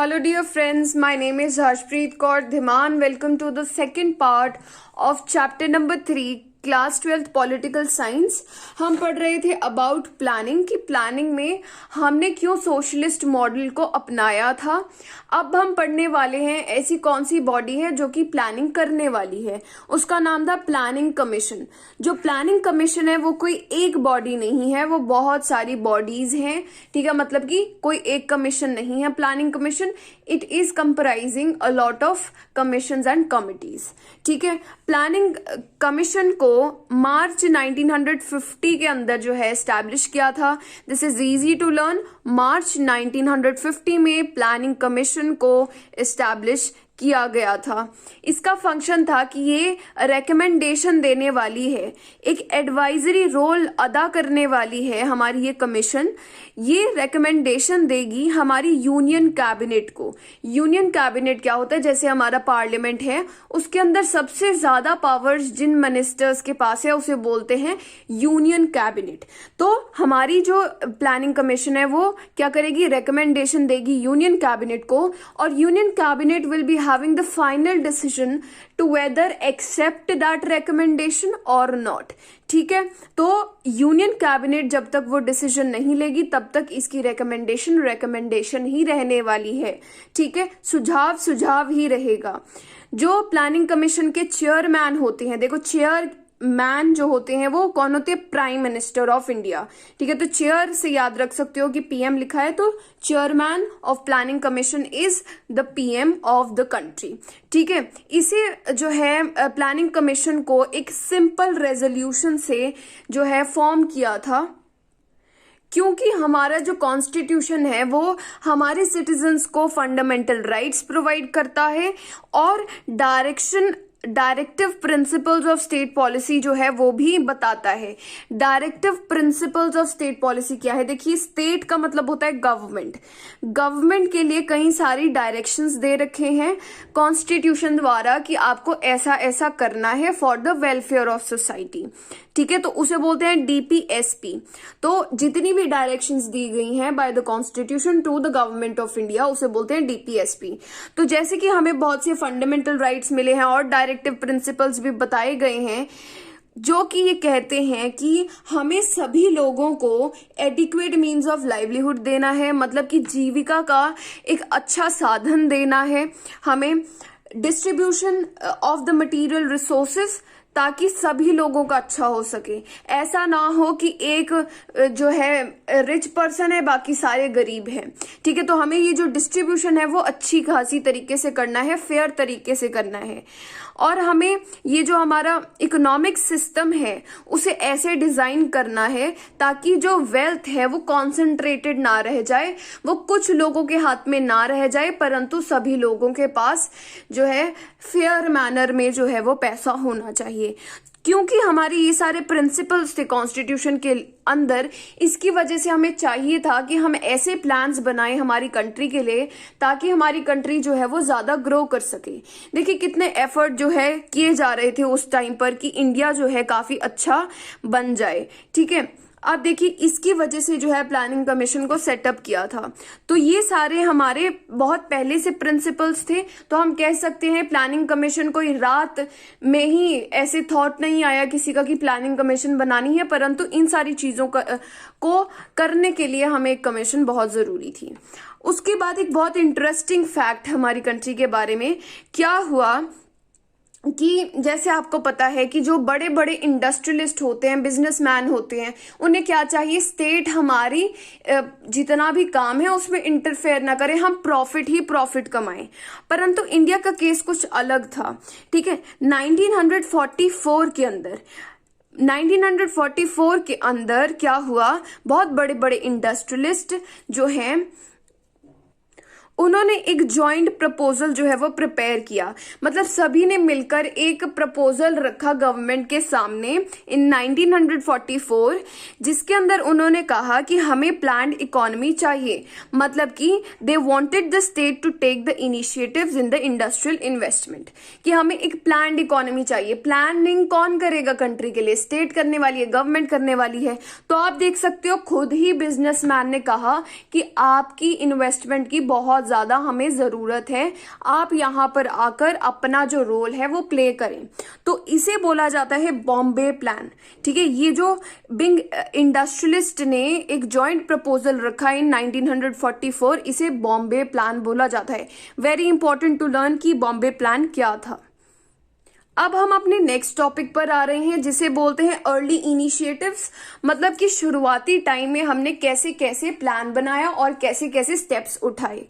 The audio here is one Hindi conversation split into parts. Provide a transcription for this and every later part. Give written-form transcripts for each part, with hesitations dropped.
Hello dear friends, my name is Harshpreet Kaur Dhiman. Welcome to the second part of chapter number 3 class 12th political science. हम पढ़ रहे थे अबाउट प्लानिंग कि प्लानिंग में हमने क्यों सोशलिस्ट मॉडल को अपनाया था। अब हम पढ़ने वाले हैं ऐसी कौन सी बॉडी है जो कि प्लानिंग करने वाली है। उसका नाम था प्लानिंग कमीशन। जो प्लानिंग कमीशन है वो कोई एक बॉडी नहीं है, वो बहुत सारी बॉडीज हैं। ठीक है, मतलब कि कोई एक कमीशन नहीं है planning commission. It is comprising a lot of commissions and committees. ठीक है, प्लानिंग कमीशन को मार्च 1950 के अंदर जो है एस्टैब्लिश किया था। This is easy to learn. March 1950 में प्लानिंग कमीशन को एस्टैब्लिश किया गया था। इसका फंक्शन था कि ये रेकमेंडेशन देने वाली है, एक एडवाइजरी रोल अदा करने वाली है हमारी ये कमीशन। ये रेकमेंडेशन देगी हमारी यूनियन कैबिनेट को। यूनियन कैबिनेट क्या होता है? जैसे हमारा पार्लियामेंट है, उसके अंदर सबसे ज्यादा पावर्स जिन मिनिस्टर्स के पास है उसे बोलते हैं यूनियन कैबिनेट। तो हमारी जो प्लानिंग कमीशन है वो क्या करेगी? रिकमेंडेशन देगी यूनियन कैबिनेट को, और union cabinet will be having the final decision to whether accept that recommendation or not। ठीक है, तो यूनियन कैबिनेट जब तक वो डिसीजन नहीं लेगी तब तक इसकी रिकमेंडेशन ही रहने वाली है। ठीक है, सुझाव ही रहेगा। जो प्लानिंग कमीशन के चेयरमैन होते हैं, देखो चेयरमैन जो होते हैं वो कौन होते हैं? Prime minister of India. ठीक है, तो चेयर से याद रख सकते हो कि पीएम लिखा है, तो chairman of planning commission is the PM of the country. ठीक है, इसे जो है प्लानिंग कमीशन को एक सिंपल रेजोल्यूशन से जो है फॉर्म किया था, क्योंकि हमारा जो कॉन्स्टिट्यूशन है वो हमारे सिटीजन्स को फंडामेंटल राइट्स प्रोवाइड करता है और directive principles of state policy जो है वो भी बताता है। Directive principles of state policy क्या है? देखिए, स्टेट का मतलब होता है गवर्नमेंट के लिए कई सारी डायरेक्शंस दे रखे हैं कॉन्स्टिट्यूशन द्वारा कि आपको ऐसा ऐसा करना है for the welfare of society. ठीक है, तो उसे बोलते हैं डीपीएसपी। तो जितनी भी डायरेक्शंस दी गई हैं by the constitution to the government of India उसे बोलते हैं डीपीएसपी। तो जैसे कि हमें बहुत से फंडामेंटल राइट्स मिले हैं और डायरेक्टिव प्रिंसिपल्स भी बताए गए हैं जो कि ये कहते हैं कि हमें सभी लोगों को एडिक्वेट मीन्स ऑफ लाइवलीहुड देना है, मतलब कि जीविका का एक अच्छा साधन देना है। हमें distribution of the material resources, ताकि सभी लोगों का अच्छा हो सके। ऐसा ना हो कि एक जो है रिच पर्सन है बाकी सारे गरीब हैं। ठीक है, तो हमें ये जो डिस्ट्रीब्यूशन है वो अच्छी खासी तरीके से करना है, फेयर तरीके से करना है। और हमें ये जो हमारा इकोनॉमिक सिस्टम है उसे ऐसे डिजाइन करना है ताकि जो वेल्थ है वो कॉन्सेंट्रेटेड ना रह जाए, वो कुछ लोगों के हाथ में ना रह जाए, परंतु सभी लोगों के पास जो है फेयर मैनर में जो है वो पैसा होना चाहिए। क्योंकि हमारे ये सारे प्रिंसिपल्स थे कॉन्स्टिट्यूशन के अंदर, इसकी वजह से हमें चाहिए था कि हम ऐसे प्लान्स बनाएं हमारी कंट्री के लिए ताकि हमारी कंट्री जो है वो ज्यादा ग्रो कर सके। देखिए कितने एफर्ट जो है किए जा रहे थे उस टाइम पर कि इंडिया जो है काफी अच्छा बन जाए। ठीक है, अब देखिए इसकी वजह से जो है प्लानिंग कमीशन को सेटअप किया था। तो ये सारे हमारे बहुत पहले से प्रिंसिपल्स थे। तो हम कह सकते हैं प्लानिंग कमीशन कोई रात में ही ऐसे थॉट नहीं आया किसी का कि प्लानिंग कमीशन बनानी है, परंतु इन सारी चीजों को करने के लिए हमें एक कमीशन बहुत जरूरी थी। उसके बाद एक बहुत इंटरेस्टिंग फैक्ट हमारी कंट्री के बारे में क्या हुआ कि जैसे आपको पता है कि जो बड़े बड़े इंडस्ट्रियलिस्ट होते हैं, बिजनेसमैन होते हैं, उन्हें क्या चाहिए? स्टेट हमारी जितना भी काम है उसमें इंटरफेयर ना करे, हम प्रॉफिट कमाएं। परंतु इंडिया का केस कुछ अलग था। ठीक है, 1944 के अंदर क्या हुआ? बहुत बड़े बड़े इंडस्ट्रियलिस्ट जो हैं उन्होंने एक जॉइंट प्रपोजल जो है वो प्रिपेयर किया, मतलब सभी ने मिलकर एक प्रपोजल रखा गवर्नमेंट के सामने इन 1944, जिसके अंदर उन्होंने कहा कि हमें प्लान्ड इकोनॉमी चाहिए, मतलब कि they wanted the state to take the initiatives in the industrial investment, कि हमें एक प्लान्ड इकोनॉमी चाहिए। प्लानिंग कौन करेगा कंट्री के लिए? स्टेट करने वाली है, गवर्नमेंट करने वाली है। तो आप देख सकते हो खुद ही बिजनेसमैन ने कहा कि आपकी इन्वेस्टमेंट की बहुत बहुत ज्यादा हमें जरूरत है, आप यहाँ पर आकर अपना जो रोल है वो प्ले करें। तो इसे बोला जाता है बॉम्बे प्लान। ठीक है, ये जो बिग इंडस्ट्रियलिस्ट ने एक जॉइंट प्रपोजल रखा इन 1944, इसे बॉम्बे प्लान बोला जाता है। वेरी इंपॉर्टेंट टू लर्न कि बॉम्बे प्लान क्या था। अब हम अपने नेक्स्ट टॉपिक पर आ रहे हैं, जिसे बोलते हैं अर्ली इनिशिएटिव्स। मतलब कि शुरुआती टाइम में हमने कैसे कैसे प्लान बनाया और कैसे कैसे स्टेप्स उठाए।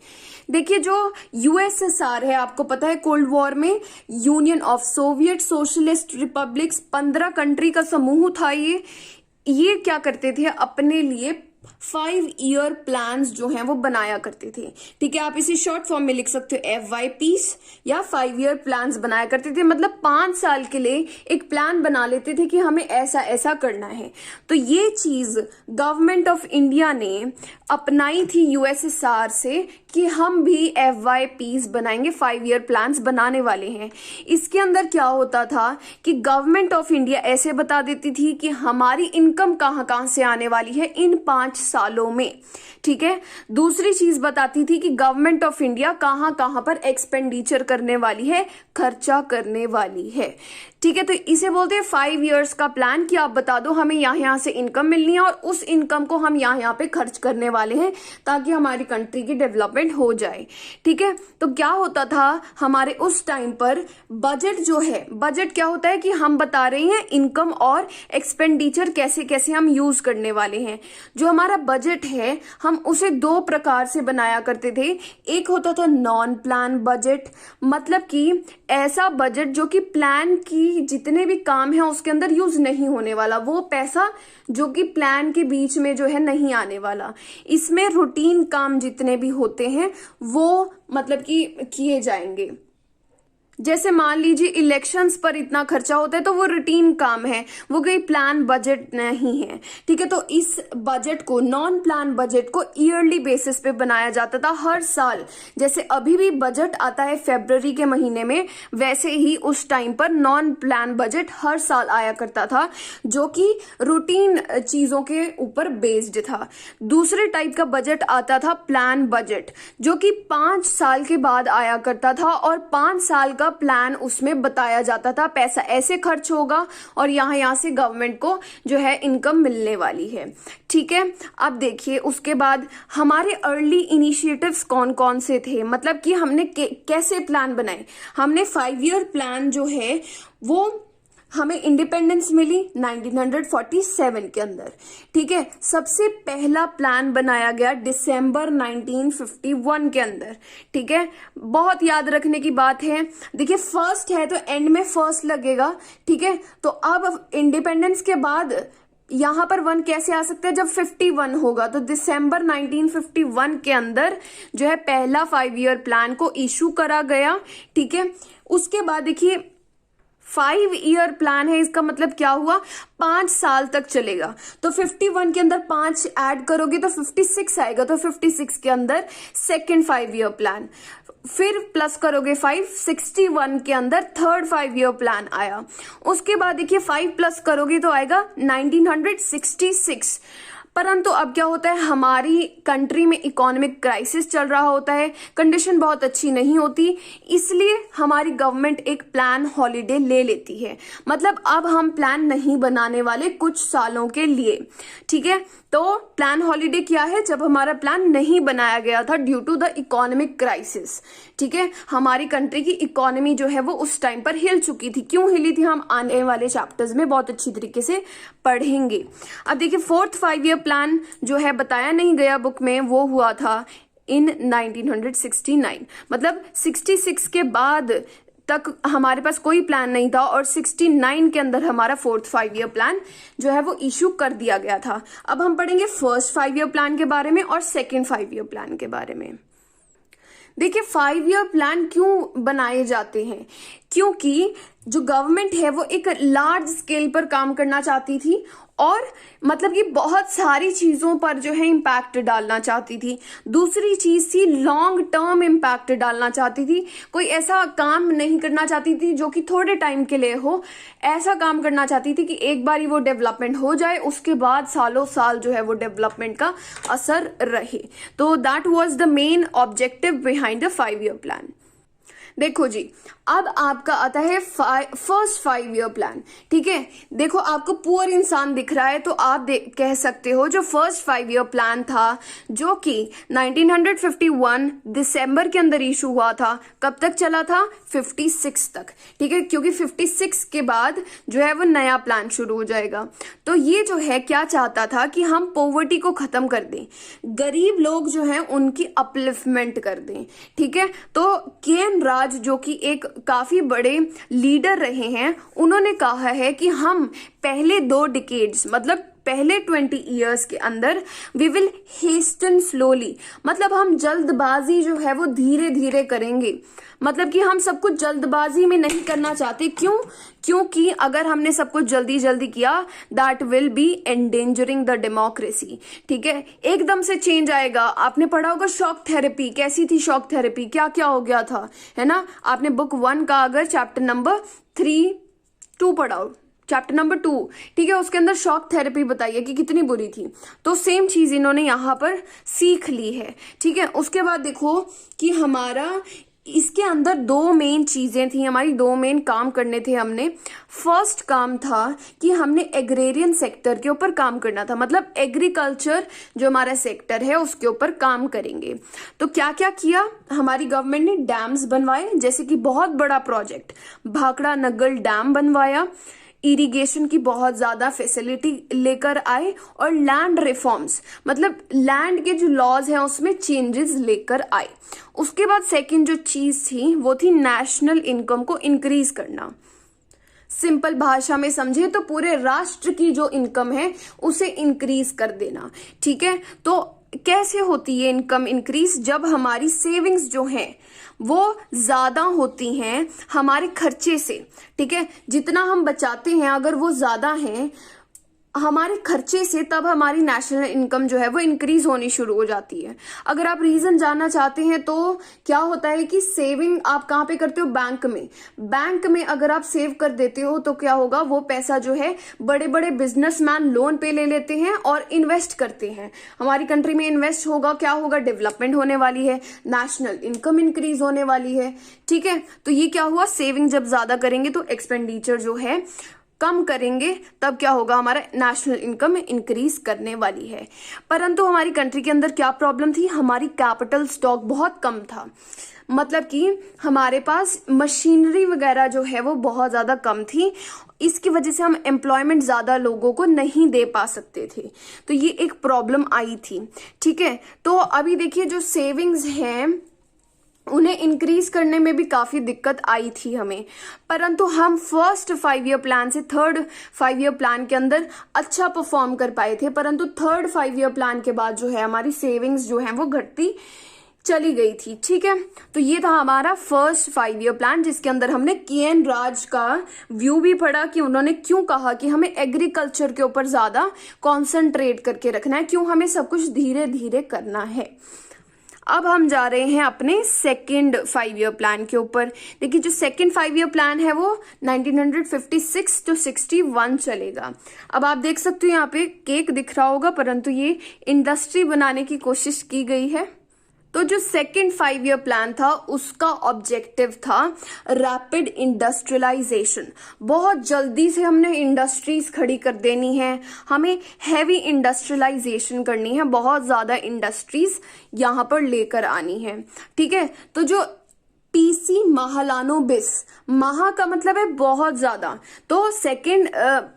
देखिए, जो यूएसएसआर है, आपको पता है कोल्ड वॉर में union of Soviet socialist republics 15 country का समूह था। ये क्या करते थे, अपने लिए 5 ईयर प्लान्स जो हैं वो बनाया करते थे। ठीक है, आप इसे शॉर्ट फॉर्म में लिख सकते हो FYPs या 5 ईयर प्लान्स बनाया करते थे। मतलब 5 साल के लिए एक प्लान बना लेते थे कि हमें ऐसा ऐसा करना है। तो ये चीज गवर्नमेंट ऑफ इंडिया ने अपनाई थी यूएसएसआर से कि हम भी FYPs बनाएंगे, 5 ईयर प्लान्स बनाने वाले हैं। इसके अंदर क्या होता था कि गवर्नमेंट ऑफ इंडिया ऐसे बता देती थी कि हमारी इनकम कहाँ कहाँ से आने वाली है इन 5 सालों में। ठीक है, दूसरी चीज बताती थी कि गवर्नमेंट ऑफ इंडिया कहाँ कहाँ पर एक्सपेंडिचर करने वाली है, खर्चा करने वाली है। ठीक है, तो इसे बोलते हैं 5 इयर्स का प्लान कि आप बता दो हमें यहाँ से इनकम मिलनी है और उस इनकम को हम यहाँ पे खर्च करने वाले हैं ताकि हमारी कंट्री की डेवलपमेंट हो जाए। ठीक है, तो क्या होता था हमारे उस टाइम पर बजट जो है, बजट क्या होता है कि हम बता रहे हैं इनकम और एक्सपेंडिचर कैसे कैसे हम यूज करने वाले हैं। जो हमारा बजट है हम उसे 2 प्रकार से बनाया करते थे। एक होता था नॉन प्लान बजट, मतलब कि ऐसा बजट जो कि प्लान की जितने भी काम है उसके अंदर यूज नहीं होने वाला, वो पैसा जो कि प्लान के बीच में जो है नहीं आने वाला। इसमें रूटीन काम जितने भी होते हैं वो मतलब कि किए जाएंगे। जैसे मान लीजिए इलेक्शंस पर इतना खर्चा होता है तो वो रूटीन काम है, वो कोई प्लान बजट नहीं है। ठीक है, तो इस बजट को, नॉन प्लान बजट को ईयरली बेसिस पे बनाया जाता था हर साल। जैसे अभी भी बजट आता है फरवरी के महीने में, वैसे ही उस टाइम पर नॉन प्लान बजट हर साल आया करता था जो कि रूटीन चीजों के ऊपर बेस्ड था। दूसरे टाइप का बजट आता था प्लान बजट, जो कि 5 साल के बाद आया करता था और 5 साल का प्लान उसमें बताया जाता था, पैसा ऐसे खर्च होगा और यहां से गवर्नमेंट को जो है इनकम मिलने वाली है। ठीक है, अब देखिए उसके बाद हमारे अर्ली इनिशिएटिव्स कौन कौन से थे, मतलब कि हमने कैसे प्लान बनाए। हमने 5 ईयर प्लान जो है वो हमें इंडिपेंडेंस मिली 1947 के अंदर। ठीक है, सबसे पहला प्लान बनाया गया दिसंबर 1951 के अंदर। ठीक है, बहुत याद रखने की बात है। देखिए फर्स्ट है तो एंड में फर्स्ट लगेगा। ठीक है, तो अब इंडिपेंडेंस के बाद यहां पर 1 कैसे आ सकता है, जब 51 होगा। तो दिसंबर 1951 के अंदर जो है पहला 5 ईयर प्लान को इशू करा गया। ठीक है, उसके बाद देखिए 5 ईयर प्लान है, इसका मतलब क्या हुआ, 5 साल तक चलेगा। तो 51 के अंदर 5 ऐड करोगे तो 56 आएगा। तो 56 के अंदर सेकेंड 5 ईयर प्लान, फिर प्लस करोगे 5, 61 के अंदर थर्ड 5 ईयर प्लान आया। उसके बाद देखिए 5 प्लस करोगे तो आएगा 1966। परंतु अब क्या होता है, हमारी कंट्री में इकोनॉमिक क्राइसिस चल रहा होता है, कंडीशन बहुत अच्छी नहीं होती, इसलिए हमारी गवर्नमेंट एक प्लान हॉलीडे ले लेती है। मतलब अब हम प्लान नहीं बनाने वाले कुछ सालों के लिए। ठीक है, तो प्लान हॉलीडे क्या है, जब हमारा प्लान नहीं बनाया गया था due to the economic crisis. ठीक है, हमारी कंट्री की इकोनॉमी जो है वो उस टाइम पर हिल चुकी थी। क्यों हिली थी हम आने वाले चैप्टर्स में बहुत अच्छी तरीके से पढ़ेंगे। अब देखिए 4th 5 ईयर प्लान जो है बताया नहीं गया बुक में, वो हुआ था इन 1969। मतलब 66 के बाद तक हमारे पास कोई प्लान नहीं था और 69 के अंदर हमारा 4th 5 ईयर प्लान जो है वो इशू कर दिया गया था। अब हम पढ़ेंगे फर्स्ट 5 ईयर प्लान के बारे में और सेकेंड 5 ईयर प्लान के बारे में। देखिए 5 ईयर प्लान क्यों बनाए जाते हैं, क्योंकि जो गवर्नमेंट है वो एक लार्ज स्केल पर काम करना चाहती थी और मतलब कि बहुत सारी चीजों पर जो है इम्पैक्ट डालना चाहती थी। दूसरी चीज थी लॉन्ग टर्म इम्पैक्ट डालना चाहती थी, कोई ऐसा काम नहीं करना चाहती थी जो कि थोड़े टाइम के लिए हो, ऐसा काम करना चाहती थी कि एक बार ही वो डेवलपमेंट हो जाए, उसके बाद सालों साल जो है वो डेवलपमेंट का असर रहे। तो that was the main objective behind the 5 year plan. देखो जी, अब आपका आता है फर्स्ट 5 ईयर प्लान। ठीक है, देखो आपको पुअर इंसान दिख रहा है तो आप कह सकते हो जो फर्स्ट 5 ईयर प्लान था जो कि 1951 दिसंबर के अंदर इशू हुआ था, कब तक चला था? 56 तक। ठीक है, क्योंकि 56 के बाद जो है वो नया प्लान शुरू हो जाएगा। तो ये जो है क्या चाहता था कि हम पॉवर्टी को खत्म कर दें, गरीब लोग जो हैं उनकी अपलिफ्टमेंट कर दें। ठीक है, तो के.एन. राज जो कि एक काफी बड़े लीडर रहे हैं, उन्होंने कहा है कि हम पहले 2 डिकेड्स मतलब पहले 20 ईयर्स के अंदर वी विल हेस्टन स्लोली, मतलब हम जल्दबाजी जो है वो धीरे धीरे करेंगे। मतलब कि हम सब कुछ जल्दबाजी में नहीं करना चाहते। क्यों? क्योंकि अगर हमने सब कुछ जल्दी जल्दी किया that will be endangering the democracy. ठीक है, एकदम से चेंज आएगा। आपने पढ़ा होगा शॉक थेरेपी, कैसी थी शॉक थेरेपी, क्या क्या हो गया था, है ना? आपने बुक 1 का अगर चैप्टर नंबर 2 पढ़ा हो, चैप्टर नंबर 2, ठीक है, उसके अंदर शॉक थेरेपी बताइए कि कितनी बुरी थी। तो सेम चीज इन्होंने यहाँ पर सीख ली है। ठीक है, उसके बाद देखो कि हमारा इसके अंदर 2 मेन चीजें थी, हमारी 2 मेन काम करने थे हमने। फर्स्ट काम था कि हमने एग्रेरियन सेक्टर के ऊपर काम करना था, मतलब एग्रीकल्चर जो हमारा सेक्टर है उसके ऊपर काम करेंगे। तो क्या क्या किया हमारी गवर्नमेंट ने? डैम्स बनवाए, जैसे कि बहुत बड़ा प्रोजेक्ट भाखड़ा नग्गल डैम बनवाया, इरिगेशन की बहुत ज्यादा फैसिलिटी लेकर आए, और लैंड रिफॉर्म्स मतलब लैंड के जो लॉज हैं उसमें चेंजेस लेकर आए। उसके बाद सेकंड जो चीज थी वो थी नेशनल इनकम को इंक्रीज करना। सिंपल भाषा में समझे तो पूरे राष्ट्र की जो इनकम है उसे इंक्रीज कर देना। ठीक है, तो कैसे होती है इनकम इंक्रीज? जब हमारी सेविंग्स जो हैं वो ज्यादा होती हैं हमारे खर्चे से। ठीक है, जितना हम बचाते हैं अगर वो ज्यादा है हमारे खर्चे से, तब हमारी नेशनल इनकम जो है वो इंक्रीज होनी शुरू हो जाती है। अगर आप रीजन जानना चाहते हैं तो क्या होता है कि सेविंग आप कहाँ पे करते हो? बैंक में। बैंक में अगर आप सेव कर देते हो तो क्या होगा, वो पैसा जो है बड़े बड़े बिजनेसमैन लोन पे ले लेते हैं और इन्वेस्ट करते हैं। हमारी कंट्री में इन्वेस्ट होगा, क्या होगा? डेवलपमेंट होने वाली है, नेशनल इनकम इंक्रीज होने वाली है। ठीक है, तो ये क्या हुआ, सेविंग जब ज्यादा करेंगे तो एक्सपेंडिचर जो है कम करेंगे, तब क्या होगा, हमारा नेशनल इनकम इंक्रीज करने वाली है। परंतु हमारी कंट्री के अंदर क्या प्रॉब्लम थी? हमारी कैपिटल स्टॉक बहुत कम था, मतलब कि हमारे पास मशीनरी वगैरह जो है वो बहुत ज्यादा कम थी। इसकी वजह से हम एम्प्लॉयमेंट ज्यादा लोगों को नहीं दे पा सकते थे, तो ये एक प्रॉब्लम आई थी। ठीक है, तो अभी देखिए जो सेविंग्स हैं उन्हें इंक्रीज करने में भी काफी दिक्कत आई थी हमें, परंतु हम फर्स्ट 5 ईयर प्लान से थर्ड 5 ईयर प्लान के अंदर अच्छा परफॉर्म कर पाए थे। परंतु थर्ड 5 ईयर प्लान के बाद जो है हमारी सेविंग्स जो है वो घटती चली गई थी। ठीक है, तो ये था हमारा फर्स्ट 5 ईयर प्लान, जिसके अंदर हमने के.एन. राज का व्यू भी पढ़ा कि उन्होंने क्यों कहा कि हमें एग्रीकल्चर के ऊपर ज्यादा कॉन्सेंट्रेट करके रखना है, क्यों हमें सब कुछ धीरे धीरे करना है। अब हम जा रहे हैं अपने सेकंड 5 ईयर प्लान के ऊपर। देखिए जो सेकंड 5 ईयर प्लान है वो 1956 to 61 चलेगा। अब आप देख सकते हो यहाँ पे केक दिख रहा होगा, परंतु ये इंडस्ट्री बनाने की कोशिश की गई है। तो जो सेकंड 5 ईयर प्लान था उसका ऑब्जेक्टिव था रैपिड इंडस्ट्रियलाइजेशन। बहुत जल्दी से हमने इंडस्ट्रीज खड़ी कर देनी है, हमें हैवी इंडस्ट्रियलाइजेशन करनी है, बहुत ज्यादा इंडस्ट्रीज यहाँ पर लेकर आनी है। ठीक है, तो जो पीसी महालानोबिस, महा का मतलब है बहुत ज्यादा, तो सेकेंड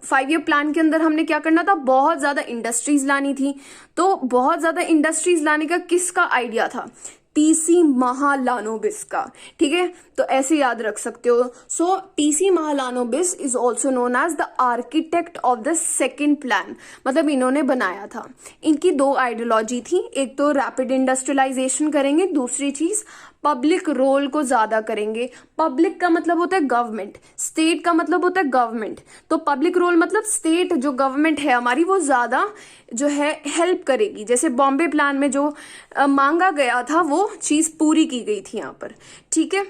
5 ईयर प्लान के अंदर हमने क्या करना था, बहुत ज्यादा इंडस्ट्रीज लानी थी। तो बहुत ज्यादा इंडस्ट्रीज लाने का किसका आइडिया था? पीसी महालानोबिस का। ठीक है, तो ऐसे याद रख सकते हो। So PC Mahalanobis is also known as the architect of the second plan, मतलब इन्होंने बनाया था। इनकी 2 आइडियोलॉजी थी, एक तो रैपिड इंडस्ट्रियलाइजेशन करेंगे, दूसरी चीज पब्लिक रोल को ज्यादा करेंगे। पब्लिक का मतलब होता है गवर्नमेंट, स्टेट का मतलब होता है गवर्नमेंट, तो पब्लिक रोल मतलब स्टेट जो गवर्नमेंट है हमारी वो ज्यादा जो है हेल्प करेगी। जैसे बॉम्बे प्लान में जो मांगा गया था वो चीज पूरी की गई थी यहाँ पर, ठीक है।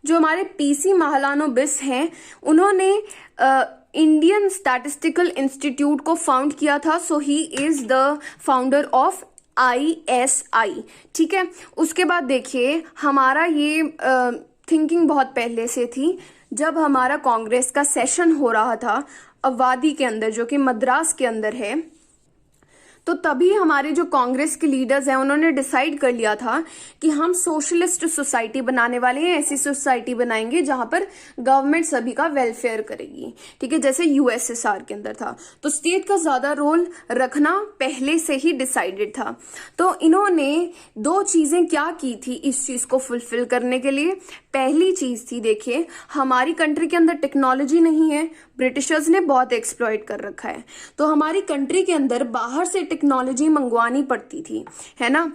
जो हमारे पीसी महालानोबिस हैं उन्होंने इंडियन स्टैटिस्टिकल इंस्टीट्यूट को फाउंड किया था, so he is the founder of ISI, ठीक है। उसके बाद देखिए हमारा ये थिंकिंग बहुत पहले से थी। जब हमारा कांग्रेस का सेशन हो रहा था अवधि के अंदर जो कि मद्रास के अंदर है, तो तभी हमारे जो कांग्रेस के लीडर्स हैं उन्होंने डिसाइड कर लिया था कि हम सोशलिस्ट सोसाइटी बनाने वाले हैं। ऐसी सोसाइटी बनाएंगे जहां पर गवर्नमेंट सभी का वेलफेयर करेगी, ठीक है, जैसे USSR के अंदर था। तो स्टेट का ज्यादा रोल रखना पहले से ही डिसाइडेड था। तो इन्होंने 2 चीजें क्या की थी इस चीज को फुलफिल करने के लिए। पहली चीज थी, देखिए हमारी कंट्री के अंदर टेक्नोलॉजी नहीं है, ब्रिटिशर्स ने बहुत एक्सप्लॉइट कर रखा है, तो हमारी कंट्री के अंदर बाहर से टेक्नोलॉजी मंगवानी पड़ती थी, है ना।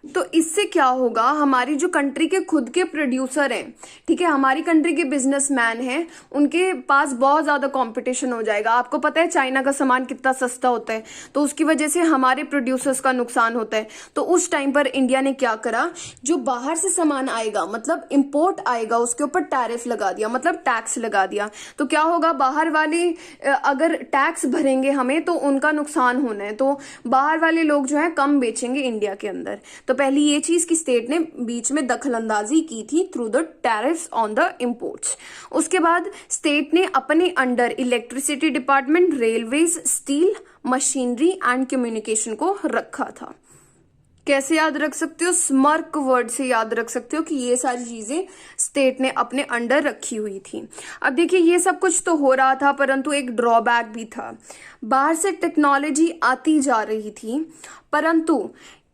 तो इससे क्या होगा, हमारी जो कंट्री के खुद के प्रोड्यूसर हैं, ठीक है, हमारी कंट्री के बिजनेसमैन हैं, उनके पास बहुत ज्यादा कंपटीशन हो जाएगा। आपको पता है चाइना का सामान कितना सस्ता होता है, तो उसकी वजह से हमारे प्रोड्यूसर्स का नुकसान होता है। तो उस टाइम पर इंडिया ने क्या करा, जो बाहर से सामान आएगा मतलब इंपोर्ट आएगा उसके ऊपर टैरिफ लगा दिया, मतलब टैक्स लगा दिया। तो क्या होगा, बाहर वाले अगर टैक्स भरेंगे हमें तो उनका नुकसान होना है, तो बाहर वाले लोग जो है कम बेचेंगे इंडिया के अंदर। तो पहली ये चीज की स्टेट ने बीच में दखलंदाजी की थी through the tariffs on the imports. उसके बाद स्टेट ने अपने under electricity department, railways, steel, machinery and communication को रखा था। कैसे याद रख सकते हो, स्मर्क वर्ड से याद रख सकते हो कि ये सारी चीजें स्टेट ने अपने अंडर रखी हुई थी। अब देखिए ये सब कुछ तो हो रहा था, परंतु एक ड्रॉबैक भी था। बाहर से टेक्नोलॉजी आती जा रही थी, परंतु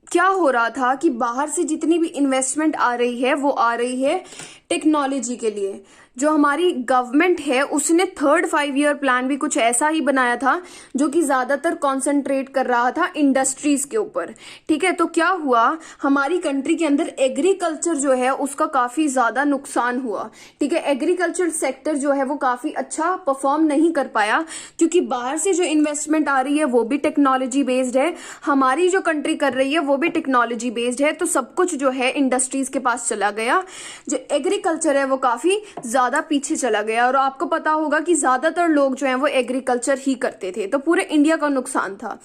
क्या हो रहा था कि बाहर से जितनी भी इन्वेस्टमेंट आ रही है वो आ रही है टेक्नोलॉजी के लिए। जो हमारी गवर्नमेंट है उसने 3rd 5 ईयर प्लान भी कुछ ऐसा ही बनाया था जो कि ज्यादातर कॉन्सेंट्रेट कर रहा था इंडस्ट्रीज के ऊपर, ठीक है। तो क्या हुआ, हमारी कंट्री के अंदर एग्रीकल्चर जो है उसका काफी ज्यादा नुकसान हुआ, ठीक है। एग्रीकल्चर सेक्टर जो है वो काफी अच्छा परफॉर्म नहीं कर पाया, क्योंकि बाहर से जो इन्वेस्टमेंट आ रही है वो भी टेक्नोलॉजी बेस्ड है, हमारी जो कंट्री कर रही है वो भी टेक्नोलॉजी बेस्ड है। तो सब कुछ जो है इंडस्ट्रीज के पास चला गया, जो एग्रीकल्चर है वो काफी ज्यादा पीछे चला गया। और आपको पता होगा कि ज्यादातर लोग जो हैं वो एग्रीकल्चर ही करते थे, तो पूरे इंडिया का नुकसान था।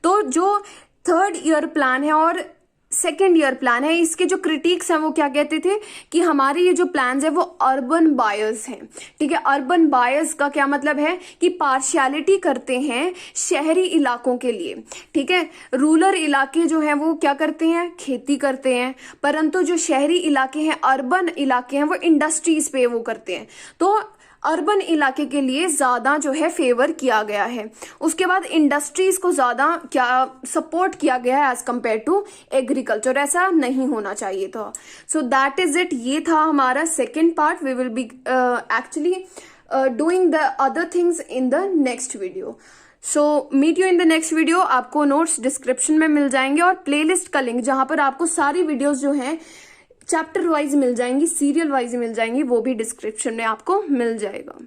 तो जो 3rd ईयर प्लान है और 2nd ईयर प्लान है, इसके जो क्रिटिक्स हैं वो क्या कहते थे कि हमारे ये जो प्लान्स है वो अर्बन बायर्स हैं, ठीक है। अर्बन बायर्स का क्या मतलब है कि पार्शियलिटी करते हैं शहरी इलाकों के लिए, ठीक है। रूरल इलाके जो हैं वो क्या करते हैं, खेती करते हैं, परंतु जो शहरी इलाके हैं, अर्बन इलाके हैं, वो इंडस्ट्रीज पे वो करते हैं। तो अर्बन इलाके के लिए ज्यादा जो है फेवर किया गया है। उसके बाद इंडस्ट्रीज को ज्यादा क्या सपोर्ट किया गया है एज कंपेयर टू एग्रीकल्चर, ऐसा नहीं होना चाहिए था। सो दैट इज इट, ये था हमारा 2nd part. We will be actually doing the other things in the next video. So meet you in the next video. आपको नोट्स डिस्क्रिप्शन में मिल जाएंगे और प्लेलिस्ट का लिंक जहां पर आपको सारी वीडियोस जो हैं चैप्टर वाइज मिल जाएंगी, सीरियल वाइज मिल जाएंगी, वो भी डिस्क्रिप्शन में आपको मिल जाएगा।